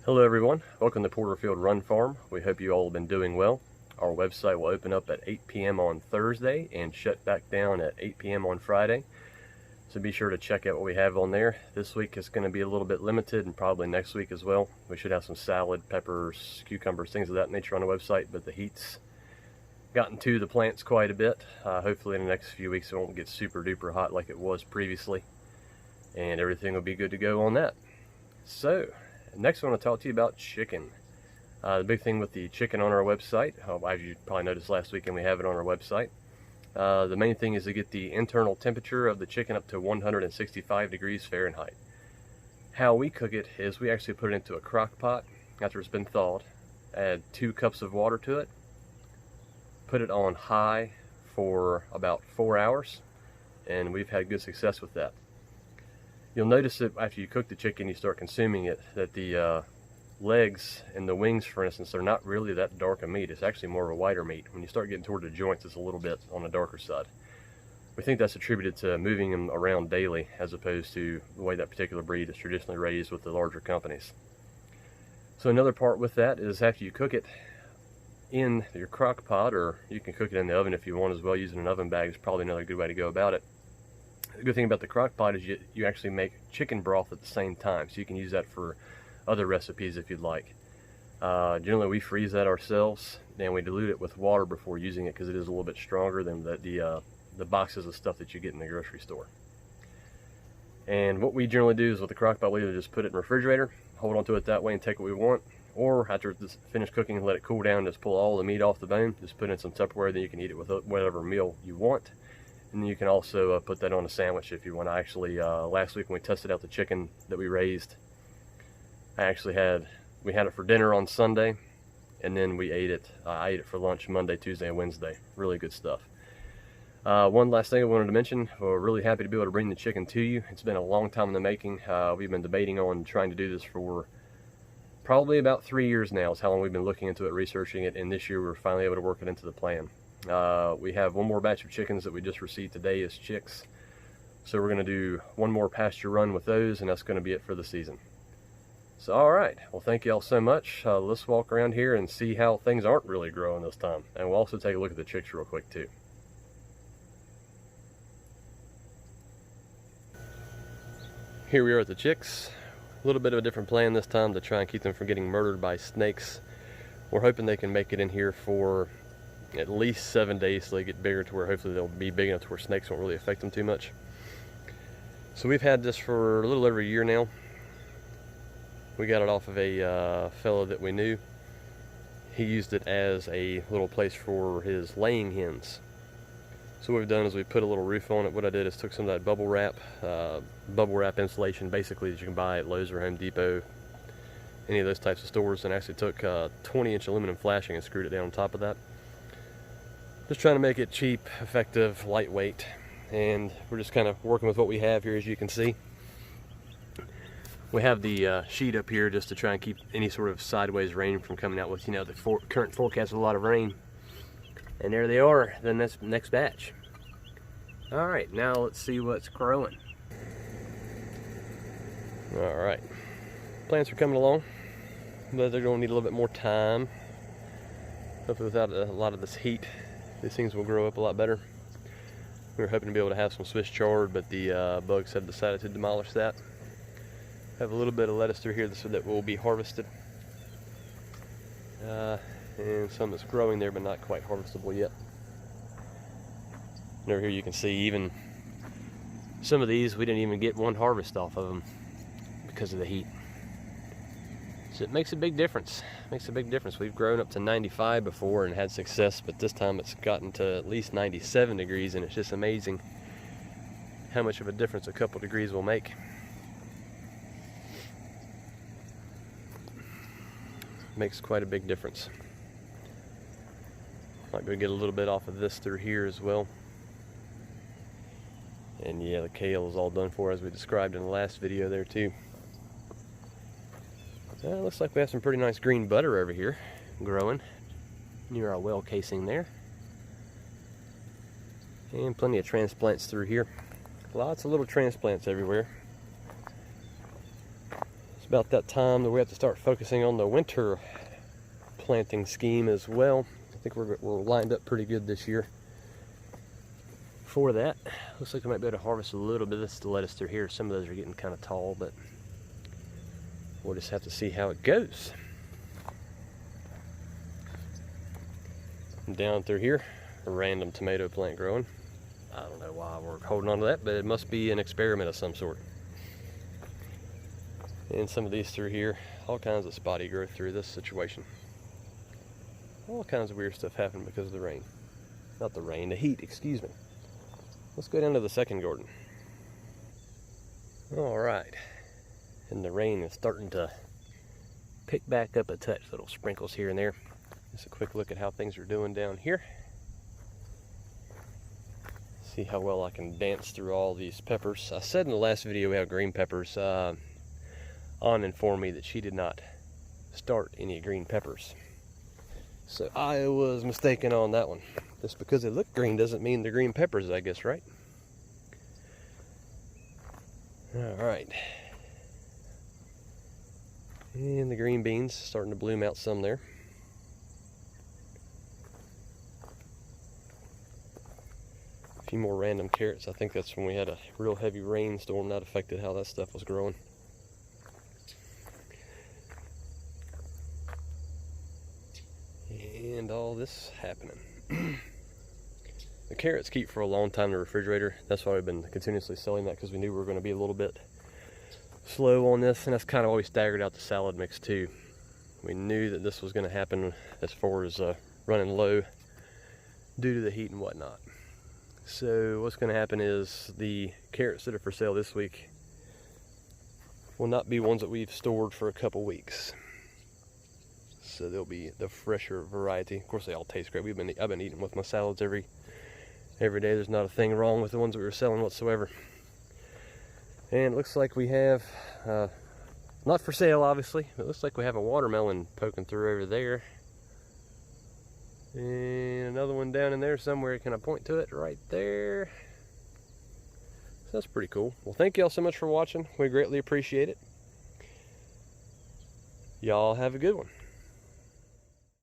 Hello everyone, welcome to Porterfield Run Farm. We hope you all have been doing well. Our website will open up at 8 p.m. on Thursday and shut back down at 8 p.m. on Friday. So be sure to check out what we have on there. This week is going to be a little bit limited, and probably next week as well. We should have some salad, peppers, cucumbers, things of that nature on the website, but the heat's gotten to the plants quite a bit. Hopefully in the next few weeks it won't get super duper hot like it was previously, and everything will be good to go on that. So next I want to talk to you about chicken. The big thing with the chicken on our website, as you probably noticed last weekend, we have it on our website. The main thing is to get the internal temperature of the chicken up to 165 degrees Fahrenheit. How we cook it is we actually put it into a crock pot after it's been thawed, add 2 cups of water to it, put it on high for about 4 hours, and we've had good success with that. You'll notice that after you cook the chicken, you start consuming it, that the legs and the wings, for instance, are not really that dark a meat. It's actually more of a whiter meat. When you start getting toward the joints, it's a little bit on the darker side. We think that's attributed to moving them around daily, as opposed to the way that particular breed is traditionally raised with the larger companies. So another part with that is after you cook it in your crock pot, or you can cook it in the oven if you want as well. Using an oven bag is probably another good way to go about it. The good thing about the crock pot is you actually make chicken broth at the same time, so you can use that for other recipes if you'd like. Generally we freeze that ourselves, and we dilute it with water before using it because it is a little bit stronger than the boxes of stuff that you get in the grocery store. And what we generally do is with the crock pot, we either just put it in the refrigerator, hold on to it that way and take what we want, or after it's finished cooking and let it cool down, just pull all the meat off the bone, just put it in some Tupperware, then you can eat it with whatever meal you want. And then you can also put that on a sandwich if you want. I actually, last week when we tested out the chicken that we raised, we had it for dinner on Sunday, and then we ate it. I ate it for lunch Monday, Tuesday, and Wednesday. Really good stuff. One last thing I wanted to mention, we're really happy to be able to bring the chicken to you. It's been a long time in the making. We've been debating on trying to do this for probably about 3 years now, is how long we've been looking into it, researching it, and this year we were finally able to work it into the plan. We have one more batch of chickens that we just received today as chicks, so we're going to do one more pasture run with those, and that's going to be it for the season. So alright, well thank you all so much. Let's walk around here and see how things aren't really growing this time, and we'll also take a look at the chicks real quick too. Here we are at the chicks. A little bit of a different plan this time to try and keep them from getting murdered by snakes. We're hoping they can make it in here for at least 7 days so they get bigger, to where hopefully they'll be big enough to where snakes won't really affect them too much. So we've had this for a little over a year now. We got it off of a fellow that we knew. He used it as a little place for his laying hens. So what we've done is we put a little roof on it. What I did is took some of that bubble wrap insulation, basically, that you can buy at Lowe's or Home Depot, any of those types of stores, and actually took 20-inch aluminum flashing and screwed it down on top of that. Just trying to make it cheap, effective, lightweight, and we're just kind of working with what we have here. As you can see, we have the sheet up here just to try and keep any sort of sideways rain from coming out with, the current forecast of a lot of rain. And there they are, the next batch. Alright, now let's see what's growing. Alright, plants are coming along, but they're going to need a little bit more time. Hopefully without a lot of this heat, these things will grow up a lot better. We were hoping to be able to have some Swiss chard, but the bugs have decided to demolish that. Have a little bit of lettuce through here that will be harvested. And some that's growing there but not quite harvestable yet. And over here you can see even some of these, we didn't even get one harvest off of them because of the heat. So it makes a big difference. Makes a big difference. We've grown up to 95 before and had success, but this time it's gotten to at least 97 degrees, and it's just amazing how much of a difference a couple degrees will make. Makes quite a big difference. Might be able to get a little bit off of this through here as well. And yeah, the kale is all done for, as we described in the last video there too. Looks like we have some pretty nice green butter over here growing near our well casing there. And plenty of transplants through here. Lots of little transplants everywhere. about that time that we have to start focusing on the winter planting scheme as well. I think we're lined up pretty good this year for that. Looks like I might be able to harvest a little bit of this lettuce through here. Some of those are getting kind of tall, but we'll just have to see how it goes. Down through here, a random tomato plant growing. I don't know why we're holding on to that, but it must be an experiment of some sort. And some of these through here, all kinds of spotty growth through this situation. All kinds of weird stuff happened because of the rain. Not the rain, the heat, excuse me. Let's go down to the second garden. All right, and the rain is starting to pick back up a touch, little sprinkles here and there. Just a quick look at how things are doing down here. See how well I can dance through all these peppers. I said in the last video we have green peppers. Ann informed me that she did not start any green peppers. So I was mistaken on that one. Just because they look green doesn't mean they're green peppers, I guess, right? All right. And the green beans starting to bloom out some there. A few more random carrots. I think that's when we had a real heavy rainstorm that affected how that stuff was growing. And all this happening. The carrots keep for a long time in the refrigerator. That's why we've been continuously selling that, because we knew we were going to be a little bit slow on this, and that's kind of why we staggered out the salad mix too. We knew that this was going to happen as far as running low due to the heat and whatnot. So what's going to happen is the carrots that are for sale this week will not be ones that we've stored for a couple weeks. So they'll be the fresher variety. Of course, they all taste great. I've been eating with my salads every day. There's not a thing wrong with the ones that we were selling whatsoever. And it looks like we have, not for sale obviously, but it looks like we have a watermelon poking through over there. And another one down in there somewhere. Can I point to it? Right there. So that's pretty cool. Well, thank y'all so much for watching. We greatly appreciate it. Y'all have a good one.